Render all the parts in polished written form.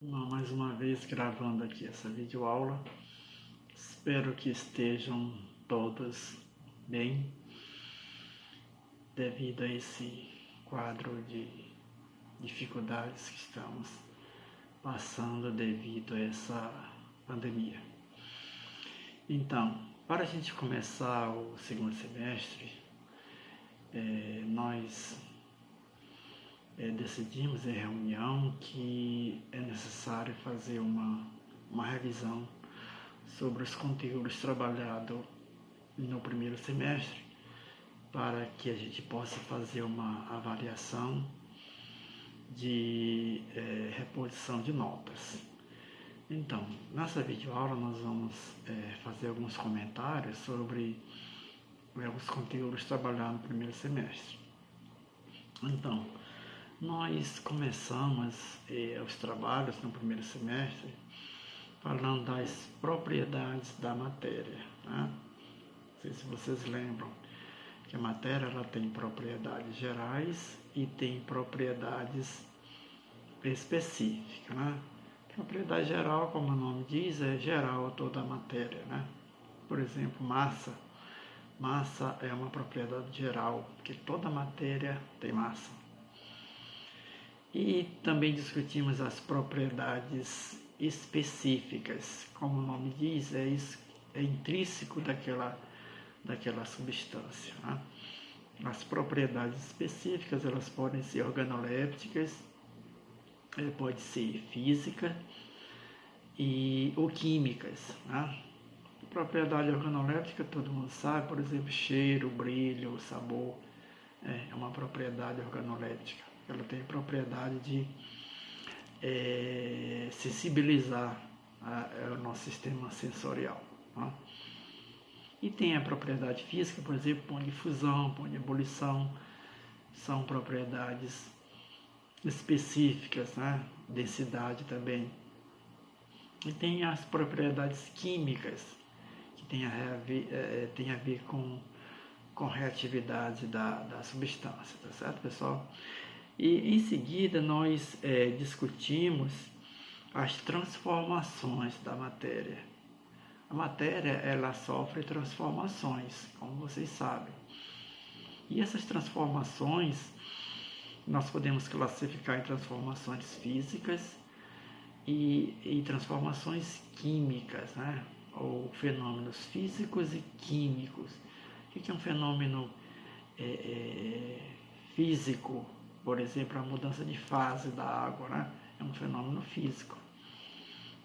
Mais uma vez gravando aqui essa videoaula. Espero que estejam todos bem devido a esse quadro de dificuldades que estamos passando devido a essa pandemia. Então, para a gente começar o segundo semestre, nós decidimos em reunião que é necessário fazer uma revisão sobre os conteúdos trabalhados no primeiro semestre, para que a gente possa fazer uma avaliação de reposição de notas. Então, nessa videoaula nós vamos fazer alguns comentários sobre os conteúdos trabalhados no primeiro semestre. Então, nós começamos os trabalhos no primeiro semestre falando das propriedades da matéria, né? Não sei se vocês lembram que a matéria ela tem propriedades gerais e tem propriedades específicas, né? Propriedade geral, como o nome diz, é geral a toda a matéria, né? Por exemplo, massa. Massa é uma propriedade geral, porque toda matéria tem massa. E também discutimos as propriedades específicas, como o nome diz, é intrínseco daquela substância, né? As propriedades específicas elas podem ser organolépticas, pode ser física ou químicas, né? Propriedade organoléptica todo mundo sabe, por exemplo, cheiro, brilho, sabor, é uma propriedade organoléptica. Ela tem a propriedade de sensibilizar o nosso sistema sensorial, né? E tem a propriedade física, por exemplo, ponto de fusão, ponto de ebulição, são propriedades específicas, né? Densidade também. E tem as propriedades químicas, que tem a ver com reatividade da substância, tá certo, pessoal? E em seguida nós discutimos as transformações da matéria. A matéria ela sofre transformações, como vocês sabem. E essas transformações nós podemos classificar em transformações físicas e transformações químicas, né? Ou fenômenos físicos e químicos. O que é um fenômeno físico? Por exemplo, a mudança de fase da água, né? É um fenômeno físico.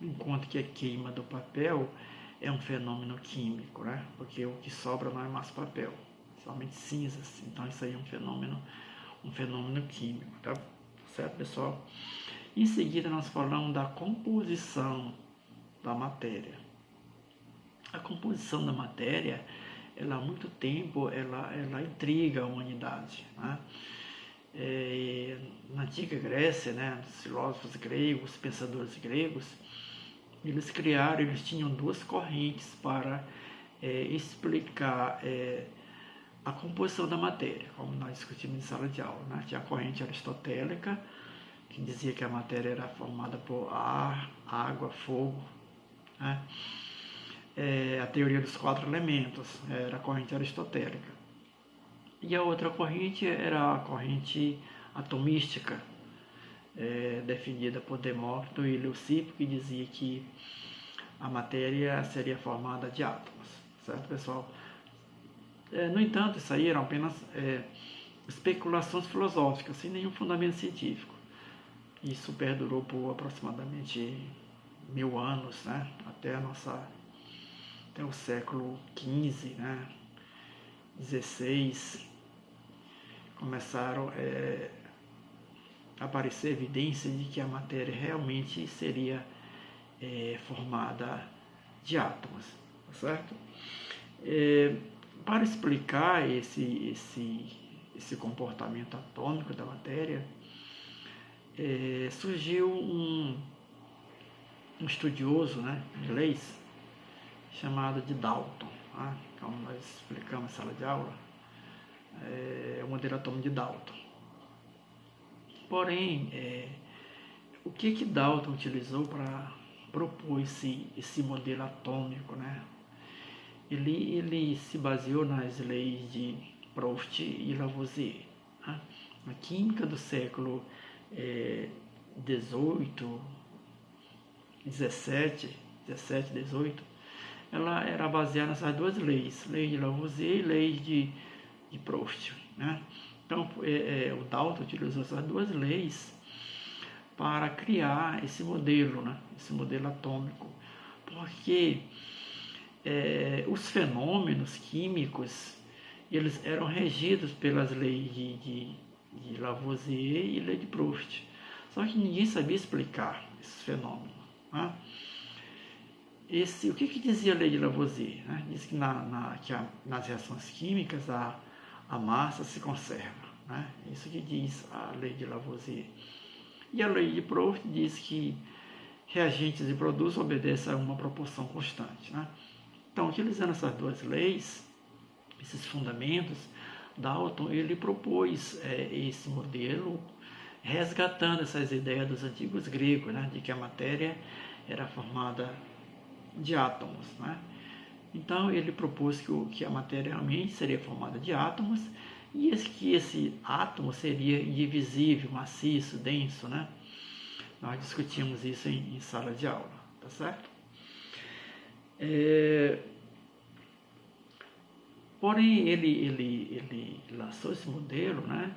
Enquanto que a queima do papel é um fenômeno químico, né? Porque o que sobra não é mais papel, somente cinzas. Então isso aí é um fenômeno químico, tá certo, pessoal? Em seguida nós falamos da composição da matéria. A composição da matéria, ela há muito tempo, ela intriga a humanidade, né? Na antiga Grécia, né, os filósofos gregos, pensadores gregos, eles tinham duas correntes para explicar a composição da matéria, como nós discutimos em sala de aula, né? Tinha a corrente aristotélica, que dizia que a matéria era formada por ar, água, fogo, né? A teoria dos 4 elementos era a corrente aristotélica. E a outra corrente era a corrente atomística, definida por Demócrito e Leucipo, que dizia que a matéria seria formada de átomos, certo, pessoal? No entanto, isso aí eram apenas especulações filosóficas, sem nenhum fundamento científico. Isso perdurou por aproximadamente 1000 anos, né? Até o século XV, né? 16, começaram a aparecer evidências de que a matéria realmente seria formada de átomos, certo? Para explicar esse comportamento atômico da matéria, surgiu um estudioso, né, inglês chamado de Dalton, né? Como nós explicamos na sala de aula, o modelo atômico de Dalton. Porém, o que Dalton utilizou para propor esse modelo atômico, né? Ele se baseou nas leis de Proust e Lavoisier, né? A química do século XVIII, XVII, XVIII, ela era baseada nessas duas leis, lei de Lavoisier e lei de Proust, né? Então, o Dalton utilizou essas duas leis para criar esse modelo, né? Esse modelo atômico, porque os fenômenos químicos eles eram regidos pelas leis de Lavoisier e lei de Proust, só que ninguém sabia explicar esses fenômenos, né? O que dizia a lei de Lavoisier, né? Diz que, nas reações químicas a massa se conserva, né? Isso que diz a lei de Lavoisier. E a lei de Proust diz que reagentes e produtos obedecem a uma proporção constante, né? Então, utilizando essas duas leis, esses fundamentos, Dalton ele propôs esse modelo, resgatando essas ideias dos antigos gregos, né? De que a matéria era formada de átomos, né? Então ele propôs que a matéria realmente seria formada de átomos e que esse átomo seria indivisível, maciço, denso, né? Nós discutimos isso em sala de aula, tá certo? Porém, ele lançou esse modelo, né?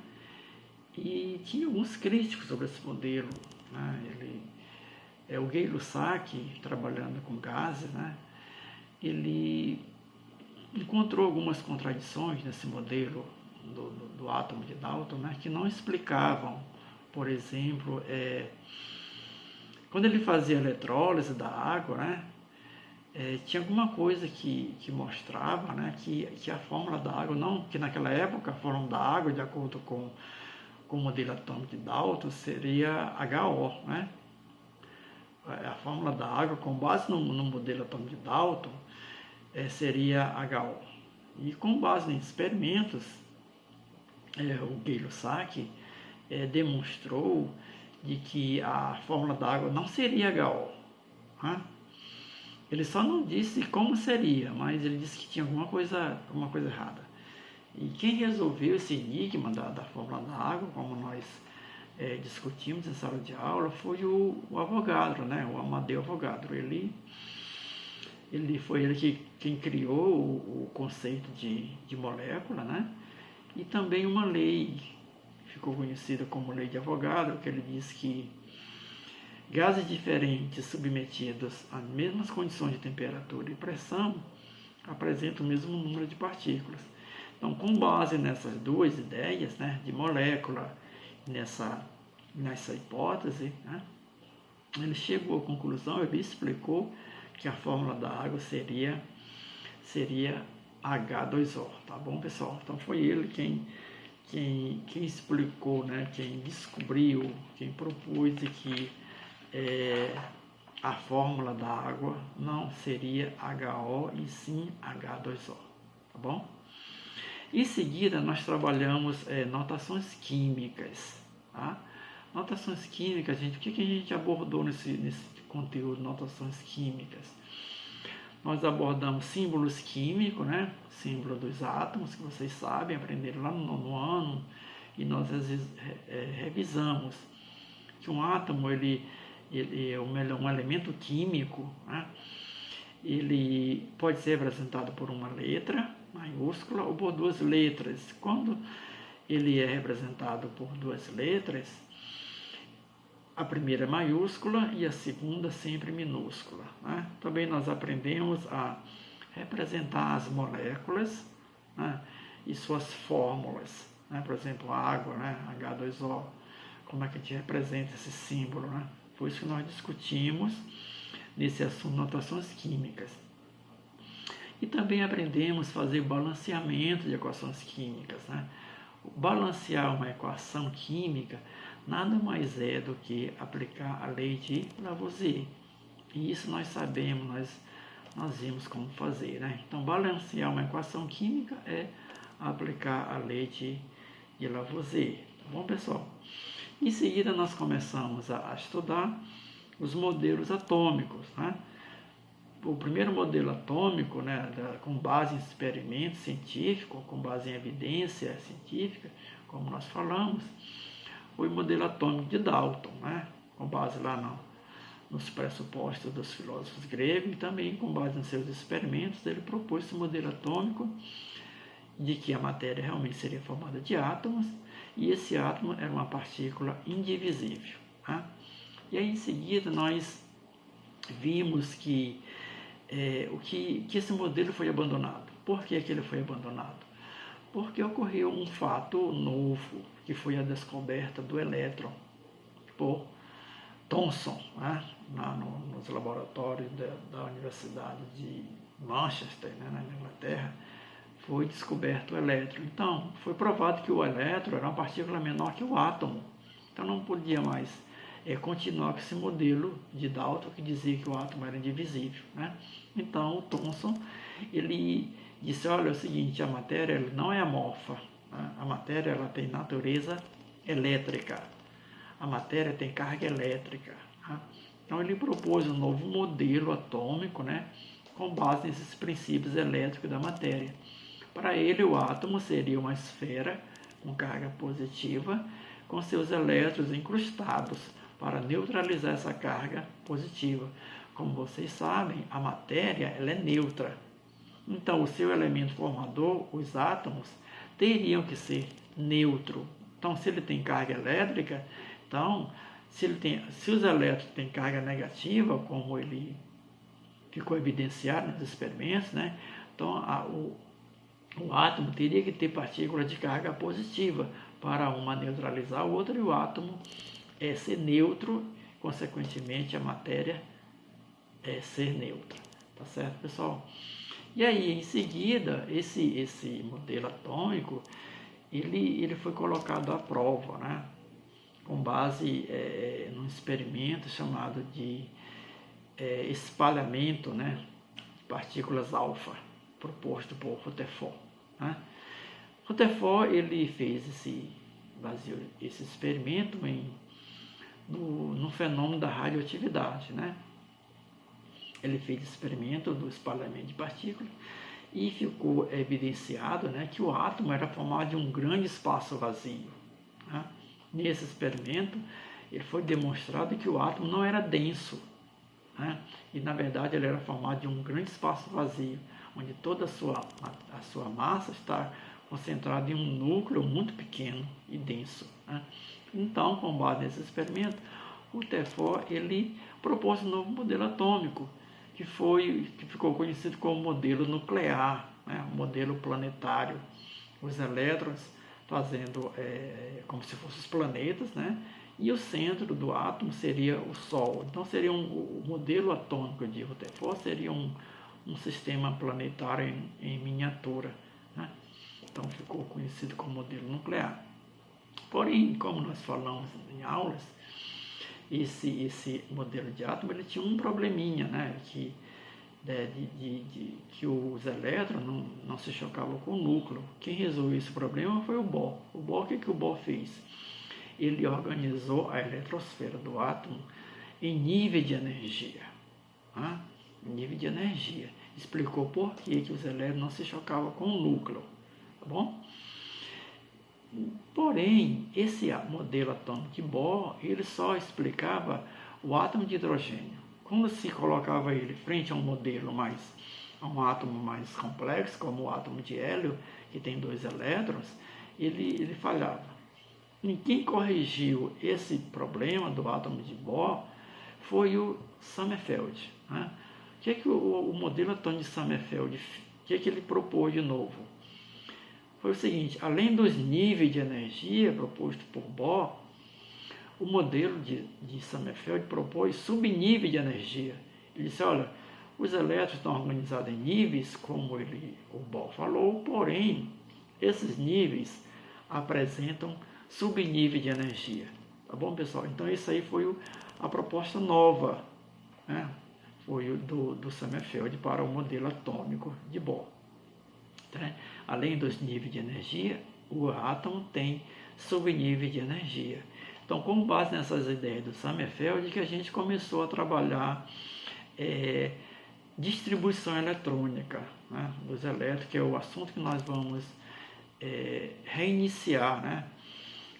E tinha alguns críticos sobre esse modelo, né? O Gay-Lussac, trabalhando com gases, né? Ele encontrou algumas contradições nesse modelo do átomo de Dalton, né? Que não explicavam, por exemplo, quando ele fazia a eletrólise da água, né? Tinha alguma coisa que mostrava, né? Que a fórmula da água, que naquela época a fórmula da água, de acordo com o modelo atômico de Dalton, seria HO, né? A fórmula da água, com base no modelo atômico de Dalton, seria HO. E com base em experimentos, o Gay-Lussac demonstrou de que a fórmula da água não seria HO, né? Ele só não disse como seria, mas ele disse que tinha alguma coisa errada. E quem resolveu esse enigma da fórmula da água, como nós discutimos em sala de aula, foi o Avogadro, né? O Amadeu Avogadro. Ele foi quem criou o conceito de molécula, né? E também uma lei, ficou conhecida como lei de Avogadro, que ele diz que gases diferentes submetidos às mesmas condições de temperatura e pressão apresentam o mesmo número de partículas. Então, com base nessas duas ideias, né, de molécula, nessa hipótese, né, ele chegou à conclusão, ele explicou que a fórmula da água seria H2O, tá bom, pessoal? Então, foi ele quem explicou, né, quem descobriu, quem propôs que a fórmula da água não seria HO e sim H2O, tá bom? Em seguida, nós trabalhamos notações químicas, tá? Notações químicas, gente, o que a gente abordou nesse conteúdo, notações químicas? Nós abordamos símbolos químicos, né? Símbolo dos átomos, que vocês sabem, aprenderam lá no ano, e nós às vezes revisamos que um átomo, ele é um elemento químico, né? Ele pode ser representado por uma letra maiúscula ou por duas letras. Quando ele é representado por duas letras, a primeira é maiúscula e a segunda sempre minúscula, né? Também nós aprendemos a representar as moléculas, né, e suas fórmulas, né? Por exemplo, a água, né, H2O, como é que a gente representa esse símbolo, né? Foi isso que nós discutimos nesse assunto, notações químicas. E também aprendemos a fazer balanceamento de equações químicas, né? Balancear uma equação química nada mais é do que aplicar a lei de Lavoisier. E isso nós sabemos, nós vimos como fazer, né? Então, balancear uma equação química é aplicar a lei de Lavoisier. Tá bom, pessoal? Em seguida, nós começamos a estudar os modelos atômicos, né? O primeiro modelo atômico, né, com base em experimentos científicos, com base em evidência científica, como nós falamos, foi o modelo atômico de Dalton, né, com base lá nos pressupostos dos filósofos gregos e também com base nos seus experimentos. Ele propôs esse modelo atômico de que a matéria realmente seria formada de átomos e esse átomo era uma partícula indivisível, né? E aí em seguida nós vimos que esse modelo foi abandonado. Por que ele foi abandonado? Porque ocorreu um fato novo, que foi a descoberta do elétron por Thomson, né, nos laboratórios da Universidade de Manchester, né, na Inglaterra. Foi descoberto o elétron. Então, foi provado que o elétron era uma partícula menor que o átomo. Então, não podia mais continuar com esse modelo de Dalton que dizia que o átomo era indivisível, né? Então, o Thomson, ele disse, olha, é o seguinte, a matéria não é amorfa, né? A matéria ela tem natureza elétrica, a matéria tem carga elétrica, né? Então, ele propôs um novo modelo atômico, né, com base nesses princípios elétricos da matéria. Para ele, o átomo seria uma esfera com carga positiva, com seus elétrons incrustados, para neutralizar essa carga positiva. Como vocês sabem, a matéria ela é neutra. Então, o seu elemento formador, os átomos, teriam que ser neutro. Então, se ele tem carga elétrica, então, se os elétrons têm carga negativa, como ele ficou evidenciado nos experimentos, né? Então, o átomo teria que ter partículas de carga positiva para uma neutralizar a outra e o átomo ser neutro, consequentemente a matéria ser neutra. Tá certo, pessoal? E aí, em seguida, esse modelo atômico, ele foi colocado à prova, né? Com base num experimento chamado de espalhamento, né, de partículas alfa, proposto por Rutherford, né? Rutherford ele fez baseou esse experimento no fenômeno da radioatividade, né? Ele fez experimento do espalhamento de partículas e ficou evidenciado, né, que o átomo era formado de um grande espaço vazio, né? Nesse experimento, ele foi demonstrado que o átomo não era denso, né? E na verdade ele era formado de um grande espaço vazio, onde toda a sua massa está concentrada em um núcleo muito pequeno e denso, né? Então, com base nesse experimento, o Rutherford ele propôs um novo modelo atômico, que ficou conhecido como modelo nuclear, né? Um modelo planetário. Os elétrons fazendo como se fossem os planetas, né? E o centro do átomo seria o Sol. Então, seria o modelo atômico de Rutherford seria um sistema planetário em miniatura, né? Então, ficou conhecido como modelo nuclear. Porém, como nós falamos em aulas, esse modelo de átomo ele tinha um probleminha, né? Que os elétrons não se chocavam com o núcleo. Quem resolveu esse problema foi o Bohr. O Bohr, o que o Bohr fez? Ele organizou a eletrosfera do átomo em nível de energia, né? Em nível de energia. Explicou por que os elétrons não se chocavam com o núcleo, tá bom? Porém, esse modelo atômico de Bohr, ele só explicava o átomo de hidrogênio. Quando se colocava ele frente a um átomo mais complexo, como o átomo de hélio, que tem 2 elétrons, ele falhava. E quem corrigiu esse problema do átomo de Bohr foi o Sommerfeld, né? O que o modelo atômico de Sommerfeld, o que ele propôs de novo? Foi o seguinte, além dos níveis de energia proposto por Bohr, o modelo de Sommerfeld propôs subníveis de energia. Ele disse, olha, os elétrons estão organizados em níveis, como o Bohr falou, porém, esses níveis apresentam subníveis de energia. Tá bom, pessoal? Então, isso aí foi a proposta nova, né? Foi do Sommerfeld para o modelo atômico de Bohr. Tá? Além dos níveis de energia, o átomo tem subníveis de energia. Então, com base nessas ideias do Sommerfeld, que a gente começou a trabalhar distribuição eletrônica, né, dos elétrons, que é o assunto que nós vamos reiniciar, né,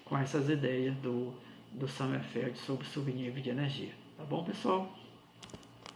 com essas ideias do Sommerfeld sobre subnível de energia. Tá bom, pessoal?